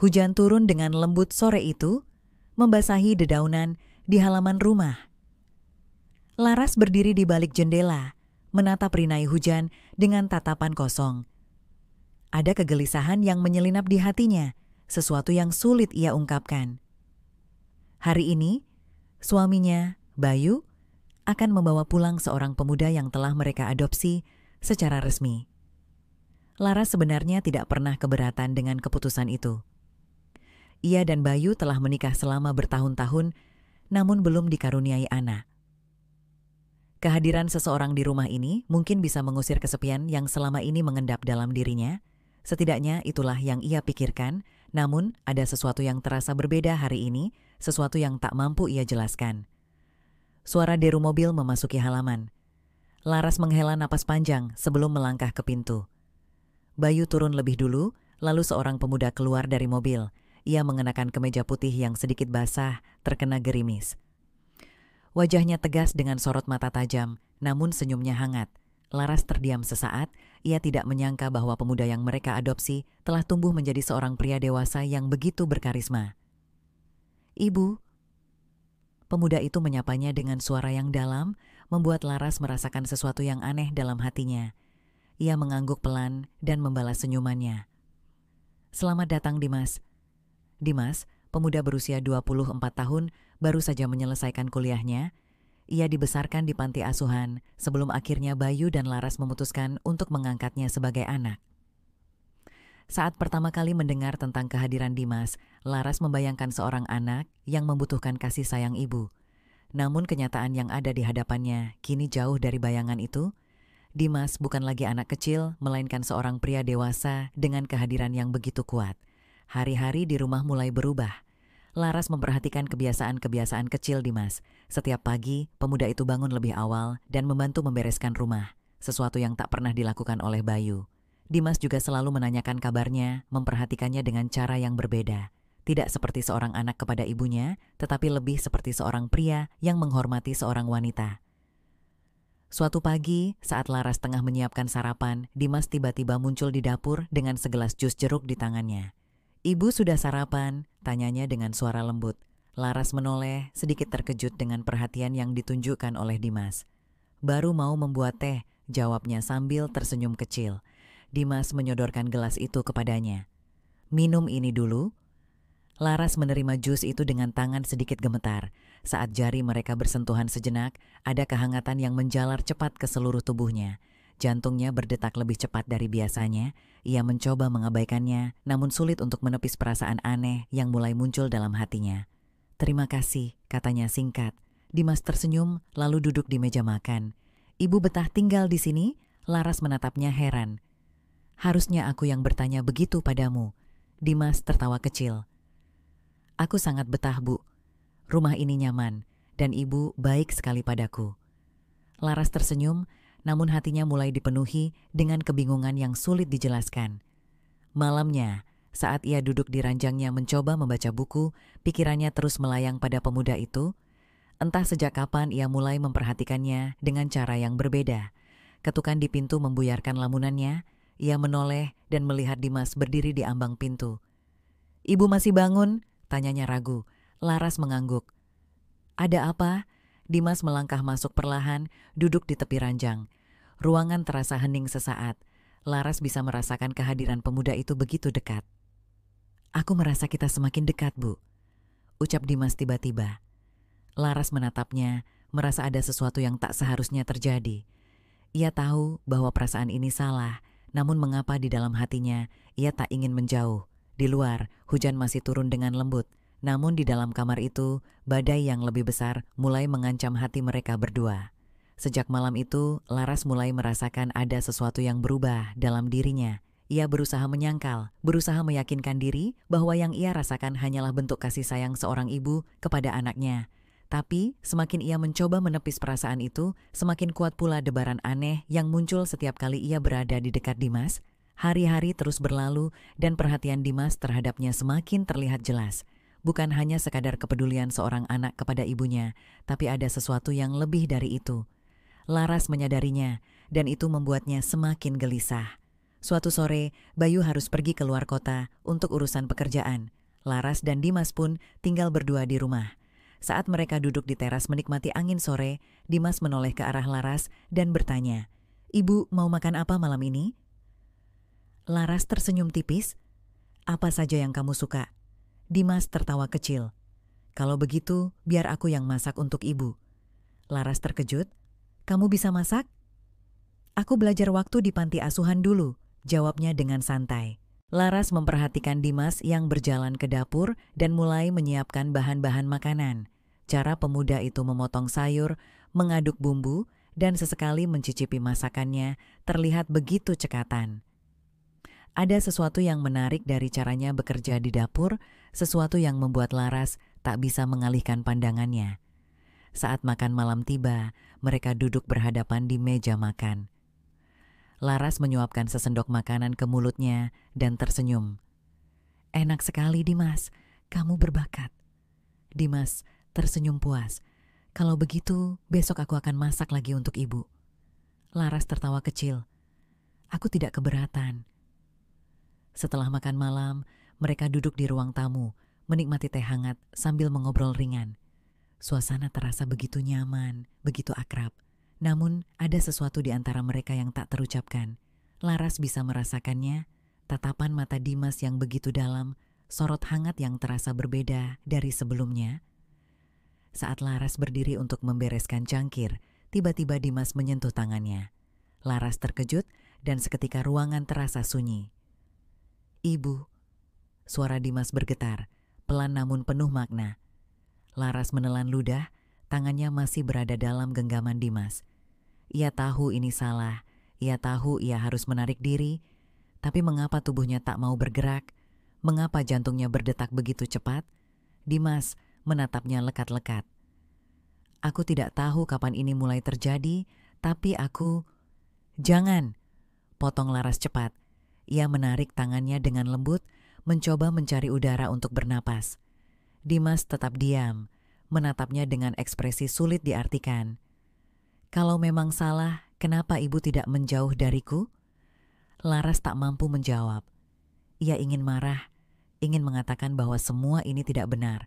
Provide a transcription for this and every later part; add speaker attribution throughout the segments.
Speaker 1: Hujan turun dengan lembut sore itu, membasahi dedaunan di halaman rumah. Laras berdiri di balik jendela, menatap rinai hujan dengan tatapan kosong. Ada kegelisahan yang menyelinap di hatinya, sesuatu yang sulit ia ungkapkan. Hari ini, suaminya, Bayu, akan membawa pulang seorang pemuda yang telah mereka adopsi secara resmi. Laras sebenarnya tidak pernah keberatan dengan keputusan itu. Ia dan Bayu telah menikah selama bertahun-tahun, namun belum dikaruniai anak. Kehadiran seseorang di rumah ini mungkin bisa mengusir kesepian yang selama ini mengendap dalam dirinya. Setidaknya itulah yang ia pikirkan, namun ada sesuatu yang terasa berbeda hari ini, sesuatu yang tak mampu ia jelaskan. Suara deru mobil memasuki halaman. Laras menghela napas panjang sebelum melangkah ke pintu. Bayu turun lebih dulu, lalu seorang pemuda keluar dari mobil. Ia mengenakan kemeja putih yang sedikit basah, terkena gerimis. Wajahnya tegas dengan sorot mata tajam, namun senyumnya hangat. Laras terdiam sesaat, ia tidak menyangka bahwa pemuda yang mereka adopsi telah tumbuh menjadi seorang pria dewasa yang begitu berkarisma. "Ibu." Pemuda itu menyapanya dengan suara yang dalam, membuat Laras merasakan sesuatu yang aneh dalam hatinya. Ia mengangguk pelan dan membalas senyumannya. "Selamat datang, Dimas." Dimas, pemuda berusia 24 tahun, baru saja menyelesaikan kuliahnya. Ia dibesarkan di panti asuhan sebelum akhirnya Bayu dan Laras memutuskan untuk mengangkatnya sebagai anak. Saat pertama kali mendengar tentang kehadiran Dimas, Laras membayangkan seorang anak yang membutuhkan kasih sayang ibu. Namun kenyataan yang ada di hadapannya kini jauh dari bayangan itu. Dimas bukan lagi anak kecil, melainkan seorang pria dewasa dengan kehadiran yang begitu kuat. Hari-hari di rumah mulai berubah. Laras memperhatikan kebiasaan-kebiasaan kecil Dimas. Setiap pagi, pemuda itu bangun lebih awal dan membantu membereskan rumah, sesuatu yang tak pernah dilakukan oleh Bayu. Dimas juga selalu menanyakan kabarnya, memperhatikannya dengan cara yang berbeda. Tidak seperti seorang anak kepada ibunya, tetapi lebih seperti seorang pria yang menghormati seorang wanita. Suatu pagi, saat Laras tengah menyiapkan sarapan, Dimas tiba-tiba muncul di dapur dengan segelas jus jeruk di tangannya. "Ibu sudah sarapan?" tanyanya dengan suara lembut. Laras menoleh, sedikit terkejut dengan perhatian yang ditunjukkan oleh Dimas. "Baru mau membuat teh," jawabnya sambil tersenyum kecil. Dimas menyodorkan gelas itu kepadanya. "Minum ini dulu." Laras menerima jus itu dengan tangan sedikit gemetar. Saat jari mereka bersentuhan sejenak, ada kehangatan yang menjalar cepat ke seluruh tubuhnya. Jantungnya berdetak lebih cepat dari biasanya. Ia mencoba mengabaikannya, namun sulit untuk menepis perasaan aneh yang mulai muncul dalam hatinya. "Terima kasih," katanya singkat. Dimas tersenyum, lalu duduk di meja makan. "Ibu betah tinggal di sini?" Laras menatapnya heran. "Harusnya aku yang bertanya begitu padamu." Dimas tertawa kecil. "Aku sangat betah, Bu. Rumah ini nyaman, dan ibu baik sekali padaku." Laras tersenyum, namun hatinya mulai dipenuhi dengan kebingungan yang sulit dijelaskan. Malamnya, saat ia duduk di ranjangnya mencoba membaca buku, pikirannya terus melayang pada pemuda itu. Entah sejak kapan ia mulai memperhatikannya dengan cara yang berbeda. Ketukan di pintu membuyarkan lamunannya. Ia menoleh dan melihat Dimas berdiri di ambang pintu. "Ibu masih bangun?" tanyanya ragu. Laras mengangguk. "Ada apa?" Dimas melangkah masuk perlahan, duduk di tepi ranjang. Ruangan terasa hening sesaat. Laras bisa merasakan kehadiran pemuda itu begitu dekat. "Aku merasa kita semakin dekat, Bu," ucap Dimas tiba-tiba. Laras menatapnya, merasa ada sesuatu yang tak seharusnya terjadi. Ia tahu bahwa perasaan ini salah, namun mengapa di dalam hatinya ia tak ingin menjauh. Di luar, hujan masih turun dengan lembut. Namun di dalam kamar itu, badai yang lebih besar mulai mengancam hati mereka berdua. Sejak malam itu, Laras mulai merasakan ada sesuatu yang berubah dalam dirinya. Ia berusaha menyangkal, berusaha meyakinkan diri bahwa yang ia rasakan hanyalah bentuk kasih sayang seorang ibu kepada anaknya. Tapi, semakin ia mencoba menepis perasaan itu, semakin kuat pula debaran aneh yang muncul setiap kali ia berada di dekat Dimas. Hari-hari terus berlalu dan perhatian Dimas terhadapnya semakin terlihat jelas. Bukan hanya sekadar kepedulian seorang anak kepada ibunya, tapi ada sesuatu yang lebih dari itu. Laras menyadarinya, dan itu membuatnya semakin gelisah. Suatu sore, Bayu harus pergi keluar kota untuk urusan pekerjaan. Laras dan Dimas pun tinggal berdua di rumah. Saat mereka duduk di teras menikmati angin sore, Dimas menoleh ke arah Laras dan bertanya, "Ibu mau makan apa malam ini?" Laras tersenyum tipis. "Apa saja yang kamu suka?" Dimas tertawa kecil. "Kalau begitu, biar aku yang masak untuk ibu." Laras terkejut. "Kamu bisa masak?" "Aku belajar waktu di panti asuhan dulu," jawabnya dengan santai. Laras memperhatikan Dimas yang berjalan ke dapur dan mulai menyiapkan bahan-bahan makanan. Cara pemuda itu memotong sayur, mengaduk bumbu, dan sesekali mencicipi masakannya terlihat begitu cekatan. Ada sesuatu yang menarik dari caranya bekerja di dapur, sesuatu yang membuat Laras tak bisa mengalihkan pandangannya. Saat makan malam tiba, mereka duduk berhadapan di meja makan. Laras menyuapkan sesendok makanan ke mulutnya dan tersenyum. "Enak sekali, Dimas. Kamu berbakat." Dimas tersenyum puas. "Kalau begitu, besok aku akan masak lagi untuk ibu." Laras tertawa kecil. "Aku tidak keberatan." Setelah makan malam, mereka duduk di ruang tamu, menikmati teh hangat sambil mengobrol ringan. Suasana terasa begitu nyaman, begitu akrab. Namun, ada sesuatu di antara mereka yang tak terucapkan. Laras bisa merasakannya, tatapan mata Dimas yang begitu dalam, sorot hangat yang terasa berbeda dari sebelumnya. Saat Laras berdiri untuk membereskan cangkir, tiba-tiba Dimas menyentuh tangannya. Laras terkejut dan seketika ruangan terasa sunyi. "Ibu." Suara Dimas bergetar, pelan namun penuh makna. Laras menelan ludah, tangannya masih berada dalam genggaman Dimas. Ia tahu ini salah, ia tahu ia harus menarik diri, tapi mengapa tubuhnya tak mau bergerak? Mengapa jantungnya berdetak begitu cepat? Dimas menatapnya lekat-lekat. "Aku tidak tahu kapan ini mulai terjadi, tapi aku..." "Jangan!" potong Laras cepat. Ia menarik tangannya dengan lembut, mencoba mencari udara untuk bernapas. Dimas tetap diam, menatapnya dengan ekspresi sulit diartikan. "Kalau memang salah, kenapa ibu tidak menjauh dariku?" Laras tak mampu menjawab. Ia ingin marah, ingin mengatakan bahwa semua ini tidak benar.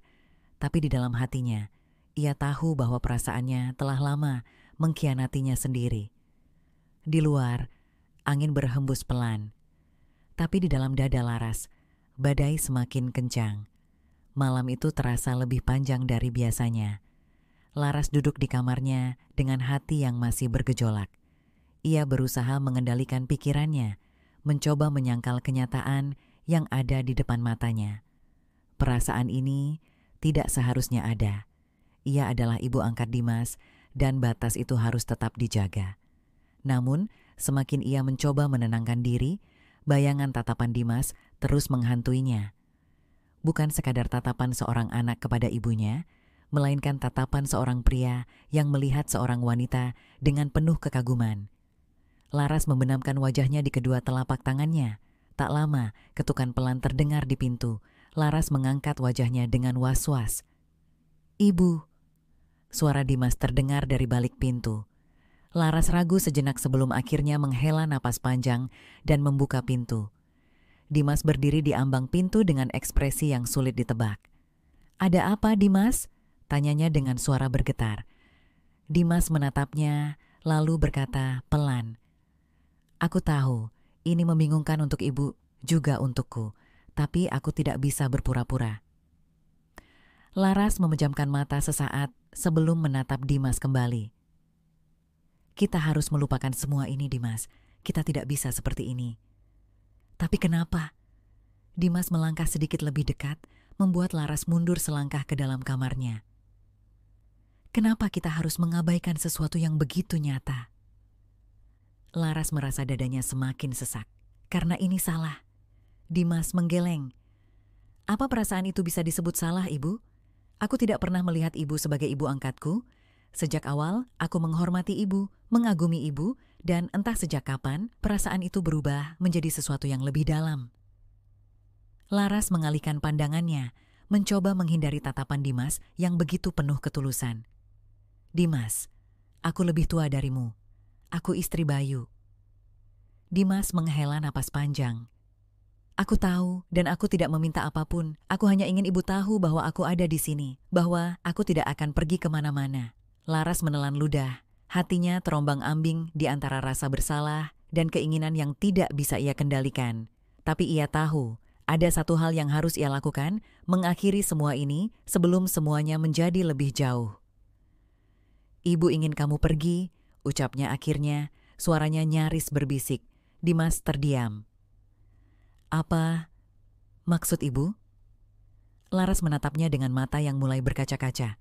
Speaker 1: Tapi di dalam hatinya, ia tahu bahwa perasaannya telah lama mengkhianatinya sendiri. Di luar, angin berhembus pelan. Tapi di dalam dada Laras, badai semakin kencang. Malam itu terasa lebih panjang dari biasanya. Laras duduk di kamarnya dengan hati yang masih bergejolak. Ia berusaha mengendalikan pikirannya, mencoba menyangkal kenyataan yang ada di depan matanya. Perasaan ini tidak seharusnya ada. Ia adalah ibu angkat Dimas dan batas itu harus tetap dijaga. Namun, semakin ia mencoba menenangkan diri, bayangan tatapan Dimas terus menghantuinya. Bukan sekadar tatapan seorang anak kepada ibunya, melainkan tatapan seorang pria yang melihat seorang wanita dengan penuh kekaguman. Laras membenamkan wajahnya di kedua telapak tangannya. Tak lama, ketukan pelan terdengar di pintu. Laras mengangkat wajahnya dengan was-was. "Ibu." Suara Dimas terdengar dari balik pintu. Laras ragu sejenak sebelum akhirnya menghela napas panjang dan membuka pintu. Dimas berdiri di ambang pintu dengan ekspresi yang sulit ditebak. "Ada apa, Dimas?" tanyanya dengan suara bergetar. Dimas menatapnya, lalu berkata pelan, "Aku tahu, ini membingungkan untuk ibu, juga untukku, tapi aku tidak bisa berpura-pura." Laras memejamkan mata sesaat sebelum menatap Dimas kembali. "Kita harus melupakan semua ini, Dimas. Kita tidak bisa seperti ini." "Tapi kenapa?" Dimas melangkah sedikit lebih dekat, membuat Laras mundur selangkah ke dalam kamarnya. "Kenapa kita harus mengabaikan sesuatu yang begitu nyata?" Laras merasa dadanya semakin sesak. "Karena ini salah." Dimas menggeleng. "Apa perasaan itu bisa disebut salah, Ibu? Aku tidak pernah melihat Ibu sebagai ibu angkatku. Sejak awal, aku menghormati Ibu, mengagumi Ibu, dan entah sejak kapan perasaan itu berubah menjadi sesuatu yang lebih dalam." Laras mengalihkan pandangannya, mencoba menghindari tatapan Dimas yang begitu penuh ketulusan. "Dimas, aku lebih tua darimu. Aku istri Bayu." Dimas menghela napas panjang. Aku tahu dan aku tidak meminta apapun. Aku hanya ingin ibu tahu bahwa aku ada di sini. Bahwa aku tidak akan pergi kemana-mana. Laras menelan ludah. Hatinya terombang-ambing di antara rasa bersalah dan keinginan yang tidak bisa ia kendalikan. Tapi ia tahu, ada satu hal yang harus ia lakukan, mengakhiri semua ini sebelum semuanya menjadi lebih jauh. Ibu ingin kamu pergi, ucapnya akhirnya, suaranya nyaris berbisik. Dimas terdiam. Apa maksud ibu? Laras menatapnya dengan mata yang mulai berkaca-kaca.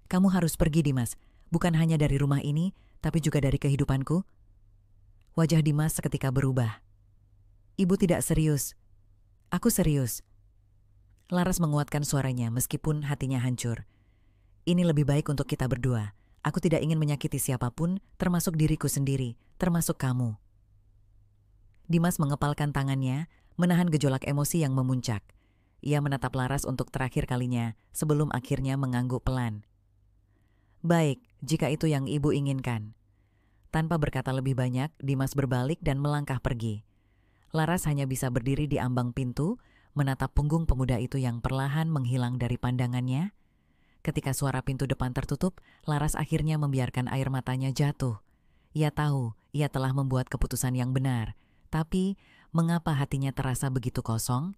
Speaker 1: Kamu harus pergi, Dimas. Bukan hanya dari rumah ini, tapi juga dari kehidupanku. Wajah Dimas seketika berubah. Ibu tidak serius. Aku serius. Laras menguatkan suaranya meskipun hatinya hancur. Ini lebih baik untuk kita berdua. Aku tidak ingin menyakiti siapapun, termasuk diriku sendiri, termasuk kamu. Dimas mengepalkan tangannya, menahan gejolak emosi yang memuncak. Ia menatap Laras untuk terakhir kalinya, sebelum akhirnya mengangguk pelan. Baik, jika itu yang ibu inginkan. Tanpa berkata lebih banyak, Dimas berbalik dan melangkah pergi. Laras hanya bisa berdiri di ambang pintu, menatap punggung pemuda itu yang perlahan menghilang dari pandangannya. Ketika suara pintu depan tertutup, Laras akhirnya membiarkan air matanya jatuh. Ia tahu, ia telah membuat keputusan yang benar. Tapi, mengapa hatinya terasa begitu kosong?